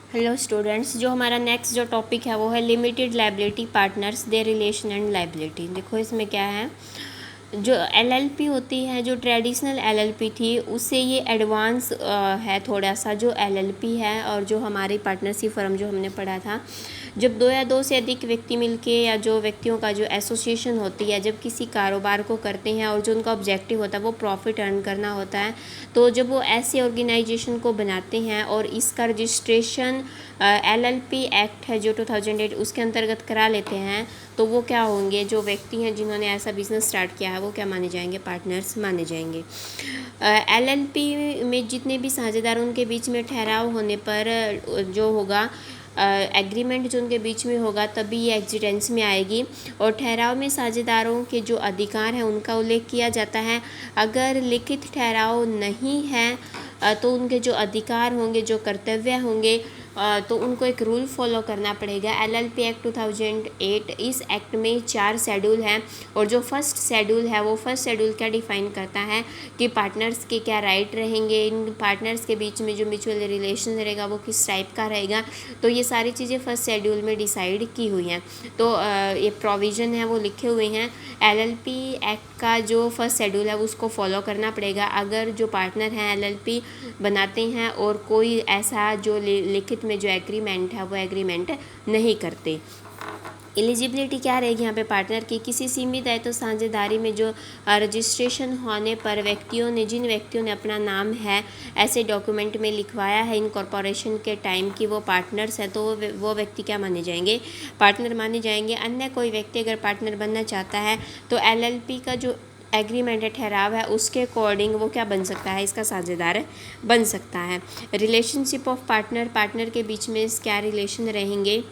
Hello students, जो हमारा next जो टॉपिक है वो है limited liability partners, there relation and liability. देखो इसमें क्या है, जो एलएलपी होती है, जो ट्रेडिशनल एलएलपी थी उससे ये एडवांस है थोड़ा सा जो एलएलपी है। और जो हमारी पार्टनरशिप फर्म जो हमने पढ़ा था, जब दो या दो से अधिक व्यक्ति मिलके या जो व्यक्तियों का जो एसोसिएशन होती है, जब किसी कारोबार को करते हैं और जो उनका ऑब्जेक्टिव होता है वो प्रॉफिट अर्न करना होता है, तो जब वो ऐसे ऑर्गेनाइजेशन को बनाते हैं और इसका रजिस्ट्रेशन एलएलपी एक्ट है जो 2008 उसके अंतर्गत करा लेते हैं, तो वो क्या होंगे, जो व्यक्ति हैं जिन्होंने ऐसा बिजनेस स्टार्ट किया है वो क्या माने जाएंगे, पार्टनर्स माने जाएंगे। एलएलपी में जितने भी साझेदार उनके बीच में ठहराव होने पर जो होगा एग्रीमेंट जो उनके बीच में होगा तभी ये एग्जिस्टेंस में आएगी। और ठहराव में साझेदारों के जो अधिकार हैं उनका उल्लेख किया जाता है। अगर लिखित ठहराव नहीं है तो उनके जो अधिकार होंगे, जो कर्तव्य होंगे, तो उनको एक रूल फॉलो करना पड़ेगा। एलएलपी एक्ट 2008, इस एक्ट में 4 शेड्यूल हैं और जो फर्स्ट शेड्यूल है वो फर्स्ट शेड्यूल क्या डिफ़ाइन करता है कि पार्टनर्स के क्या राइट रहेंगे, इन पार्टनर्स के बीच में जो म्यूचुअल रिलेशन रहेगा वो किस टाइप का रहेगा। तो ये सारी चीज़ें फर्स्ट शेड्यूल में डिसाइड की हुई हैं। तो ये प्रोविज़न है वो लिखे हुए हैं। एलएलपी एक्ट का जो फर्स्ट शेड्यूल है उसको फॉलो करना पड़ेगा। अगर जो पार्टनर हैं एलएलपी बनाते हैं और कोई ऐसा जो लिखित में जो एग्रीमेंट है वो एग्रीमेंट नहीं करते। एलिजिबिलिटी क्या रहेगी यहाँ पे पार्टनर की, किसी सीमित दायित्व साझेदारी में जो रजिस्ट्रेशन होने पर जिन व्यक्तियों ने अपना नाम है ऐसे डॉक्यूमेंट में लिखवाया है इनकॉर्पोरेशन के टाइम की वो पार्टनर्स हैं, तो वो व्यक्ति क्या माने जाएंगे, पार्टनर माने जाएंगे। अन्य कोई व्यक्ति अगर पार्टनर बनना चाहता है तो एलएलपी का जो एग्रीमेंट है, ठहराव है, उसके अकॉर्डिंग वो क्या बन सकता है, इसका साझेदार बन सकता है। रिलेशनशिप ऑफ पार्टनर के बीच में क्या रिलेशन रहेंगे।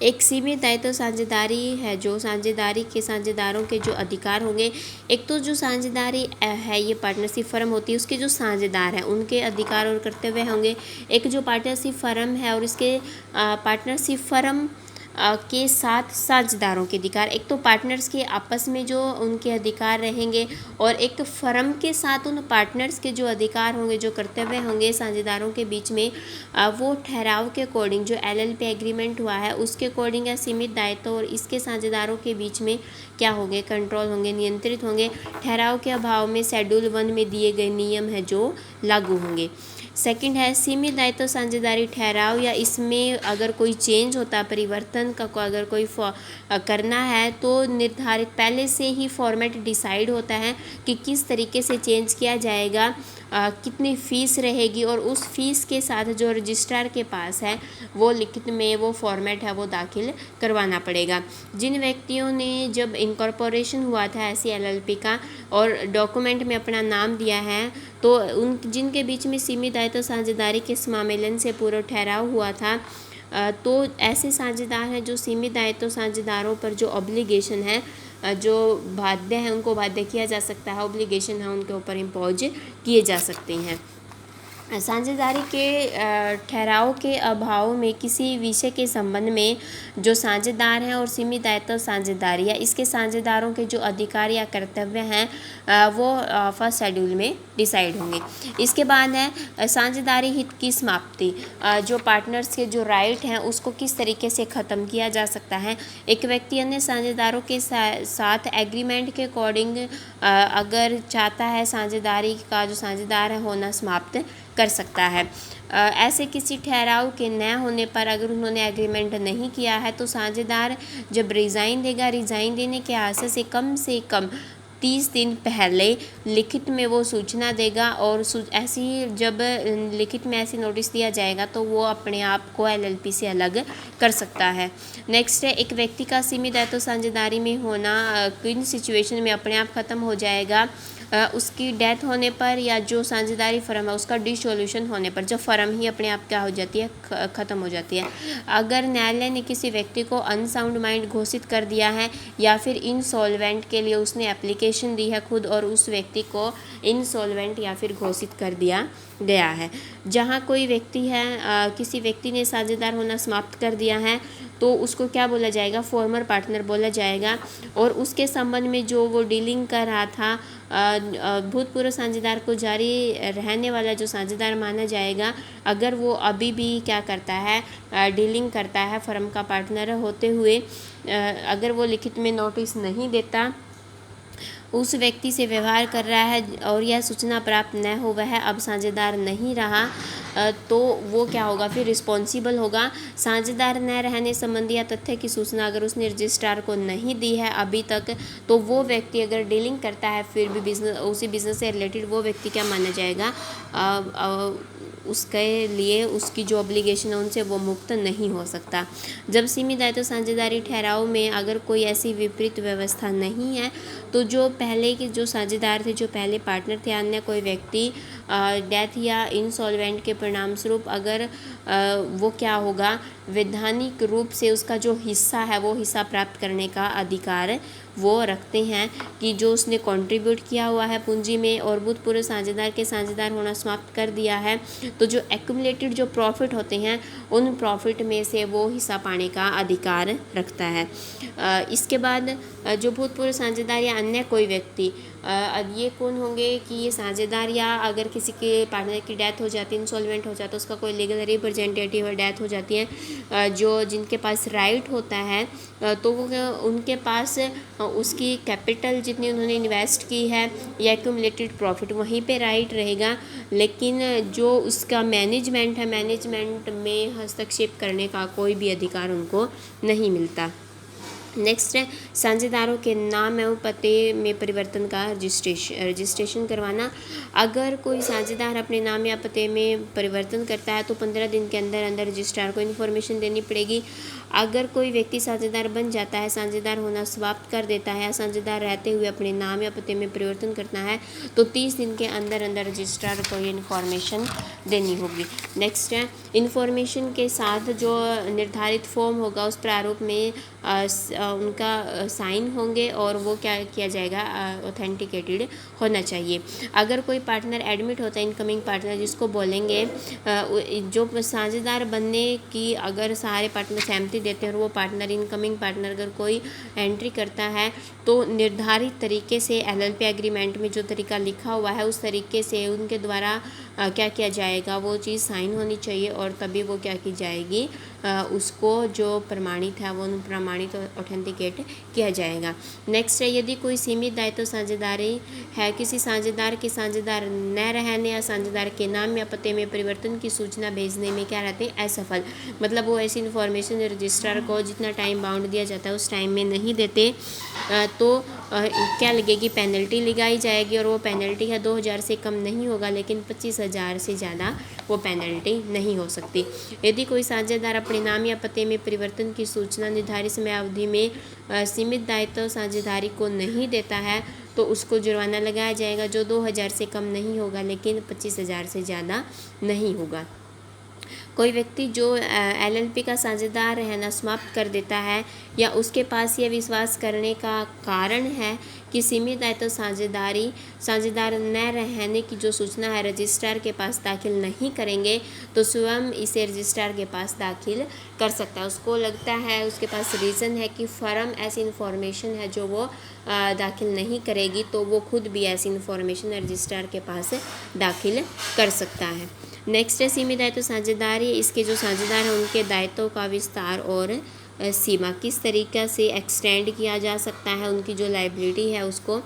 एक सीमित दायित्व साझेदारी है, जो साझेदारी के साझेदारों के जो अधिकार होंगे, एक तो जो साझेदारी है ये पार्टनरशिप फर्म होती है उसके जो साझेदार हैं उनके अधिकार और कर्तव्य होंगे। एक जो पार्टनरशिप फर्म है और इसके पार्टनरशिप फर्म के साथ साझेदारों के अधिकार, एक तो पार्टनर्स के आपस में जो उनके अधिकार रहेंगे और एक तो फर्म के साथ उन पार्टनर्स के जो अधिकार होंगे, जो कर्तव्य होंगे साझेदारों के बीच में, वो ठहराव के अकॉर्डिंग जो एलएलपी एग्रीमेंट हुआ है उसके अकॉर्डिंग या सीमित दायित्व और इसके साझेदारों के बीच में क्या होंगे, कंट्रोल होंगे, नियंत्रित होंगे। ठहराव के अभाव में शेड्यूल 1 में दिए गए नियम है जो लागू होंगे। सेकंड है सीमित दायित्व साझेदारी ठहराव या इसमें अगर कोई चेंज होता है, परिवर्तन का अगर कोई करना है तो निर्धारित पहले से ही फॉर्मेट डिसाइड होता है कि किस तरीके से चेंज किया जाएगा, कितनी फ़ीस रहेगी और उस फीस के साथ जो रजिस्ट्रार के पास है वो लिखित में वो फॉर्मेट है वो दाखिल करवाना पड़ेगा। जिन व्यक्तियों ने जब इनकॉर्पोरेशन हुआ था ऐसी एलएलपी का और डॉक्यूमेंट में अपना नाम दिया है, तो उन जिनके बीच में सीमित दायित्व साझेदारी के सम्मेलन से पूर्व ठहराव हुआ था, तो ऐसे साझेदार हैं जो सीमित दायित्व साझेदारों पर जो ऑब्लिगेशन है, जो बाध्य हैं उनको बाध्य किया जा सकता है, ऑब्लिगेशन है उनके ऊपर इम्पोज किए जा सकते हैं। साझेदारी के ठहराव के अभाव में किसी विषय के संबंध में जो साझेदार हैं और सीमित दायित्व साझेदारी या इसके साझेदारों के जो अधिकार या कर्तव्य हैं वो फर्स्ट शेड्यूल में डिसाइड होंगे। इसके बाद है साझेदारी हित की समाप्ति, जो पार्टनर्स के जो राइट हैं उसको किस तरीके से ख़त्म किया जा सकता है। एक व्यक्ति अन्य साझेदारों के साथ एग्रीमेंट के अकॉर्डिंग अगर चाहता है साझेदारी का जो साझेदार है होना समाप्त कर सकता है। ऐसे किसी ठहराव के न होने पर अगर उन्होंने एग्रीमेंट नहीं किया है तो साझेदार जब रिज़ाइन देगा, रिज़ाइन देने के आशय से कम 30 दिन पहले लिखित में वो सूचना देगा और ऐसी जब लिखित में ऐसे नोटिस दिया जाएगा तो वो अपने आप को एलएलपी से अलग कर सकता है। नेक्स्ट है एक व्यक्ति का सीमित दायित्व साझेदारी में होना किन सिचुएशन में अपने आप ख़त्म हो जाएगा, उसकी डेथ होने पर या जो साझेदारी फर्म है उसका डिसोल्यूशन होने पर, जब फर्म ही अपने आप क्या हो जाती है, ख़त्म हो जाती है। अगर न्यायालय ने किसी व्यक्ति को अनसाउंड माइंड घोषित कर दिया है या फिर इंसॉल्वेंट के लिए उसने एप्लीकेशन दी है खुद और उस व्यक्ति को इंसॉल्वेंट या फिर घोषित कर दिया गया है। जहाँ कोई व्यक्ति है किसी व्यक्ति ने साझेदार होना समाप्त कर दिया है तो उसको क्या बोला जाएगा, फॉर्मर पार्टनर बोला जाएगा। और उसके संबंध में जो वो डीलिंग कर रहा था, भूतपूर्व साझेदार को जारी रहने वाला जो साझेदार माना जाएगा, अगर वो अभी भी क्या करता है, डीलिंग करता है फर्म का पार्टनर होते हुए, अगर वो लिखित में नोटिस नहीं देता, उस व्यक्ति से व्यवहार कर रहा है और यह सूचना प्राप्त न हो, वह अब साझेदार नहीं रहा, तो वो क्या होगा, फिर रिस्पॉन्सिबल होगा। साझेदार न रहने संबंधी या तथ्य की सूचना अगर उसने रजिस्ट्रार को नहीं दी है अभी तक, तो वो व्यक्ति अगर डीलिंग करता है फिर भी बिजनेस, उसी बिजनेस से रिलेटेड, वो व्यक्ति क्या माना जाएगा, उसके लिए उसकी जो ऑब्लिगेशन है उनसे वो मुक्त नहीं हो सकता। जब सीमित दायित्व साझेदारी ठहराव में अगर कोई ऐसी विपरीत व्यवस्था नहीं है, तो जो पहले के जो साझेदार थे, जो पहले पार्टनर थे, अन्य कोई व्यक्ति डेथ या इंसॉल्वेंट के परिणाम स्वरूप अगर वो क्या होगा, वैधानिक रूप से उसका जो हिस्सा है वो हिस्सा प्राप्त करने का अधिकार वो रखते हैं, कि जो उसने कंट्रीब्यूट किया हुआ है पूंजी में और भूतपूर्व साझेदार के साझेदार होना समाप्त कर दिया है, तो जो एक्यूमुलेटेड जो प्रॉफिट होते हैं उन प्रॉफिट में से वो हिस्सा पाने का अधिकार रखता है। इसके बाद जो भूतपूर्व साझेदार या अन्य कोई व्यक्ति, ये कौन होंगे कि ये साझेदार, या अगर किसी के पार्टनर की डेथ हो जाती है, इंसॉल्वेंट हो जाता है, उसका कोई लीगल रिप्रेजेंटेटिव डेथ हो जाती है, जो जिनके पास राइट होता है, तो वो उनके पास उसकी कैपिटल जितनी उन्होंने इन्वेस्ट की है या एक्यूमुलेटेड प्रॉफिट वहीं पे राइट रहेगा, लेकिन जो उसका मैनेजमेंट है, मैनेजमेंट में हस्तक्षेप करने का कोई भी अधिकार उनको नहीं मिलता। नेक्स्ट है साझेदारों के नाम एवं पते में परिवर्तन का रजिस्ट्रेशन करवाना। अगर कोई साझेदार अपने नाम या पते में परिवर्तन करता है तो 15 दिन के अंदर अंदर रजिस्ट्रार को इन्फॉर्मेशन देनी पड़ेगी। अगर कोई व्यक्ति साझेदार बन जाता है, साझेदार होना समाप्त कर देता है या साझेदार रहते हुए अपने नाम या पते में परिवर्तन करना है, तो 30 दिन के अंदर अंदर रजिस्ट्रार को ये इन्फॉर्मेशन देनी होगी। नेक्स्ट है इन्फॉर्मेशन के साथ जो निर्धारित फॉर्म होगा उस प्रारूप में उनका साइन होंगे और वो क्या किया जाएगा, ऑथेंटिकेटेड होना चाहिए। अगर कोई पार्टनर एडमिट होता है, इनकमिंग पार्टनर जिसको बोलेंगे, जो साझेदार बनने की अगर सारे पार्टनर सहमति देते हैं और वो पार्टनर, इनकमिंग पार्टनर अगर कोई एंट्री करता है, तो निर्धारित तरीके से एलएलपी एग्रीमेंट में जो तरीका लिखा हुआ है उस तरीके से उनके द्वारा क्या किया जाएगा, वो चीज़ साइन होनी चाहिए और तभी वो क्या की जाएगी, उसको जो प्रमाणित है वो प्रमाणित ऑथेंटिकेट किया जाएगा। नेक्स्ट है यदि कोई सीमित दायित्व साझेदारी है, किसी साझेदार के साझेदार न रहने या साझेदार के नाम या पते में परिवर्तन की सूचना भेजने में क्या रहते हैं, असफल, मतलब वो ऐसी इन्फॉर्मेशन रजिस्ट्रार को जितना टाइम बाउंड दिया जाता है उस टाइम में नहीं देते, तो क्या लगेगी, पेनल्टी लगाई जाएगी और वो पेनल्टी है 2000 से कम नहीं होगा, लेकिन 25,000 से ज़्यादा वो पेनल्टी नहीं हो सकती। यदि कोई साझेदार अपने नाम या पते में परिवर्तन की सूचना निर्धारित समय अवधि में सीमित दायित्व साझेदारी को नहीं देता है, तो उसको जुर्माना लगाया जाएगा जो 2000 से कम नहीं होगा, लेकिन 25,000 से ज़्यादा नहीं होगा। कोई व्यक्ति जो एलएलपी का साझेदार रहना समाप्त कर देता है या उसके पास यह विश्वास करने का कारण है कि सीमित दायित्व साझेदार न रहने की जो सूचना है रजिस्ट्रार के पास दाखिल नहीं करेंगे, तो स्वयं इसे रजिस्ट्रार के पास दाखिल कर सकता है। उसको लगता है, उसके पास रीज़न है कि फर्म ऐसी इन्फॉर्मेशन है जो वो दाखिल नहीं करेगी, तो वो खुद भी ऐसी इन्फॉर्मेशन रजिस्ट्रार के पास दाखिल कर सकता है। नेक्स्ट है सीमित दायित्व साझेदारी। इसके जो साझेदार हैं उनके दायित्वों का विस्तार और सीमा किस तरीक़ा से एक्सटेंड किया जा सकता है, उनकी जो लाइबिलिटी है उसको।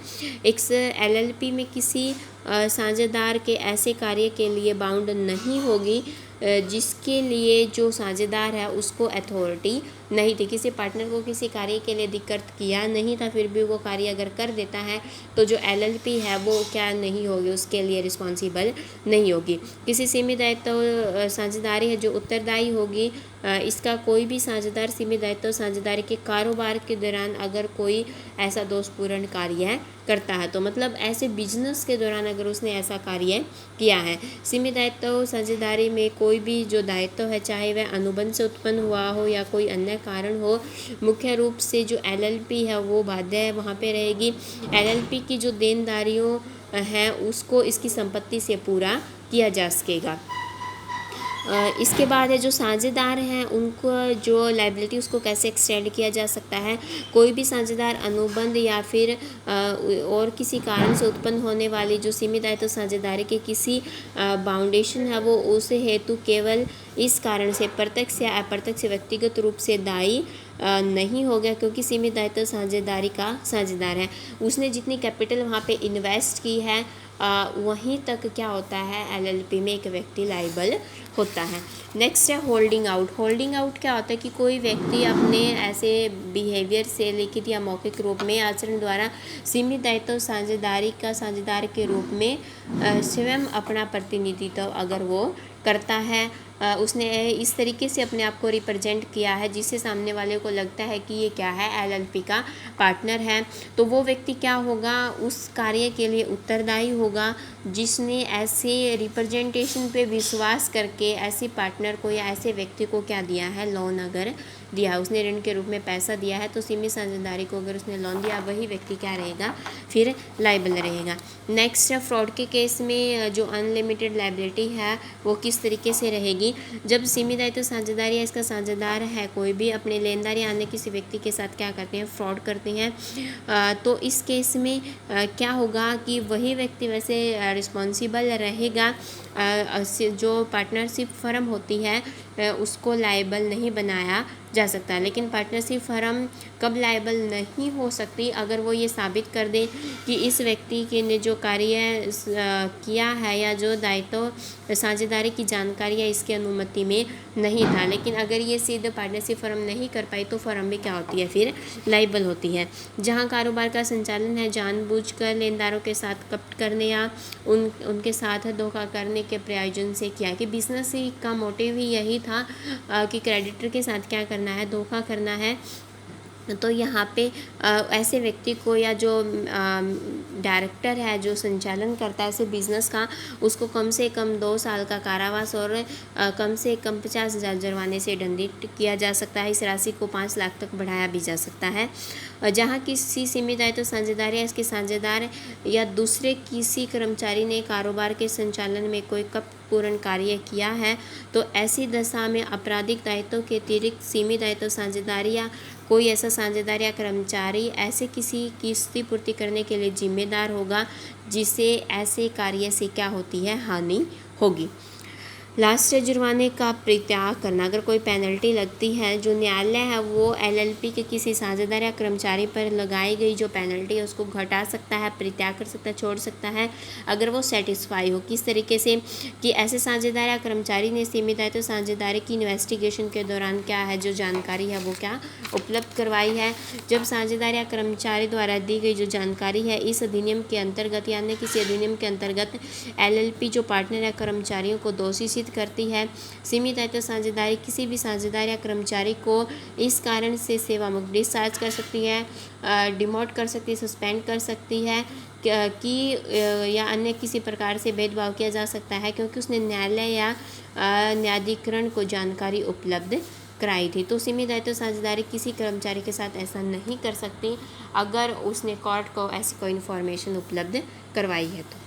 एक एलएलपी में किसी साझेदार के ऐसे कार्य के लिए बाउंड नहीं होगी जिसके लिए जो साझेदार है उसको अथॉरिटी नहीं थी। किसी पार्टनर को किसी कार्य के लिए दिक्कत किया नहीं था, फिर भी वो कार्य अगर कर देता है तो जो एलएलपी है वो क्या नहीं होगी, उसके लिए रिस्पॉन्सिबल नहीं होगी। किसी सीमित दायित्व साझेदारी है जो उत्तरदायी होगी। इसका कोई भी साझेदार सीमित दायित्व साझेदारी के कारोबार के दौरान अगर कोई ऐसा दोषपूर्ण कार्य करता है, तो मतलब ऐसे बिजनेस के दौरान अगर उसने ऐसा कार्य किया है। सीमित दायित्व साझेदारी में कोई भी जो दायित्व है, चाहे वह अनुबंध से उत्पन्न हुआ हो या कोई अन्य कारण हो, मुख्य रूप से जो एलएलपी है वो बाध्य वहाँ पे रहेगी। एलएलपी की जो देनदारियों हैं उसको इसकी संपत्ति से पूरा किया जा सकेगा। इसके बाद है जो साझेदार हैं उनको जो लाइबिलिटी उसको कैसे एक्सटेंड किया जा सकता है। कोई भी साझेदार अनुबंध या फिर और किसी कारण से उत्पन्न होने वाली जो सीमित दायित्व साझेदारी के किसी बाउंडेशन है वो उस हेतु केवल इस कारण से प्रत्यक्ष या अप्रत्यक्ष व्यक्तिगत रूप से दायी नहीं हो गया, क्योंकि सीमित दायित्व साझेदारी का साझेदार है। उसने जितनी कैपिटल वहाँ पे इन्वेस्ट की है वहीं तक क्या होता है, एलएलपी में एक व्यक्ति लाइबल होता है। नेक्स्ट है होल्डिंग आउट। होल्डिंग आउट क्या होता है कि कोई व्यक्ति अपने ऐसे बिहेवियर से लिखित या मौखिक रूप में आचरण द्वारा सीमित दायित्व साझेदारी का साझेदार के रूप में स्वयं अपना प्रतिनिधित्व अगर वो करता है, उसने इस तरीके से अपने आप को रिप्रेजेंट किया है जिससे सामने वाले को लगता है कि ये क्या है, एलएलपी का पार्टनर है, तो वो व्यक्ति क्या होगा, उस कार्य के लिए उत्तरदायी होगा जिसने ऐसे रिप्रेजेंटेशन पे विश्वास करके ऐसे पार्टनर को या ऐसे व्यक्ति को क्या दिया है, लोन अगर दिया है, उसने ऋण के रूप में पैसा दिया है, तो सीमित साझेदारी को अगर उसने लोन दिया वही व्यक्ति क्या रहेगा, फिर लाइबल रहेगा। नेक्स्ट है फ्रॉड के केस में जो अनलिमिटेड लाइबिलिटी है वो किस तरीके से रहेगी। जब सीमित दायित्व साझेदारी या इसका साझेदार है कोई भी अपने लेनदार या अन्य किसी व्यक्ति के साथ क्या करते हैं, फ्रॉड करते हैं, तो इस केस में क्या होगा कि वही व्यक्ति वैसे रिस्पॉन्सिबल रहेगा, जो पार्टनरशिप फर्म होती है उसको लाइबल नहीं बनाया जा सकता। लेकिन पार्टनरशिप फर्म कब लाइबल नहीं हो सकती, अगर वो ये साबित कर दे कि इस व्यक्ति के ने जो कार्य किया है या जो दायित्व साझेदारी की जानकारी है इसकी अनुमति में नहीं था। लेकिन अगर ये सिद्ध पार्टनरशिप फर्म नहीं कर पाई तो फर्म भी क्या होती है, फिर लाइबल होती है। जहाँ कारोबार का संचालन है जानबूझकर लेनदारों के साथ कपट करने या उनके साथ धोखा करने के प्रयोजन से किया, कि बिजनेस का मोटिव ही यही था कि क्रेडिटर के साथ क्या करना है, धोखा करना है, तो यहाँ पे ऐसे व्यक्ति को या जो डायरेक्टर है जो संचालन करता है ऐसे बिज़नेस का, उसको कम से कम 2 साल का कारावास और कम से कम 50,000 जुर्माने से दंडित किया जा सकता है। इस राशि को 5 लाख तक बढ़ाया भी जा सकता है। जहाँ किसी सीमित दायित्व साझेदार या इसके साझेदार या दूसरे किसी कर्मचारी ने कारोबार के संचालन में कोई कपटपूर्ण कार्य किया है, तो ऐसी दशा में आपराधिक दायित्व के अतिरिक्त सीमित दायित्व साझेदारी या कोई ऐसा साझेदार या कर्मचारी ऐसे किसी की क्षतिपूर्ति करने के लिए जिम्मेदार होगा जिसे ऐसे कार्य से क्या होती है, हानि होगी। लास्ट है जुर्माने का परित्याग करना। अगर कोई पेनल्टी लगती है, जो न्यायालय है वो एलएलपी के किसी साझेदार या कर्मचारी पर लगाई गई जो पेनल्टी है उसको घटा सकता है, परित्याग कर सकता है, छोड़ सकता है, अगर वो सेटिस्फाई हो। किस तरीके से कि ऐसे साझेदार या कर्मचारी ने सीमित दायित्व साझेदारी की इन्वेस्टिगेशन के दौरान क्या है, जो जानकारी है वो क्या उपलब्ध करवाई है। जब साझेदार या कर्मचारी द्वारा दी गई जो जानकारी है इस अधिनियम के अंतर्गत या अन्य किसी अधिनियम के अंतर्गत एलएलपी जो पार्टनर या कर्मचारियों को दोषी करती है। सीमित दायित्व साझेदारी किसी भी साझेदार या कर्मचारी को इस कारण से सेवा मुक्त डिस्चार्ज कर सकती है, डिमोट कर सकती है, सस्पेंड कर सकती है कि या अन्य किसी प्रकार से भेदभाव किया जा सकता है क्योंकि उसने न्यायालय या न्यायाधिकरण को जानकारी उपलब्ध कराई थी। तो सीमित दायित्व साझेदारी किसी कर्मचारी के साथ ऐसा नहीं कर सकती अगर उसने कोर्ट को ऐसी कोई इन्फॉर्मेशन उपलब्ध करवाई है तो।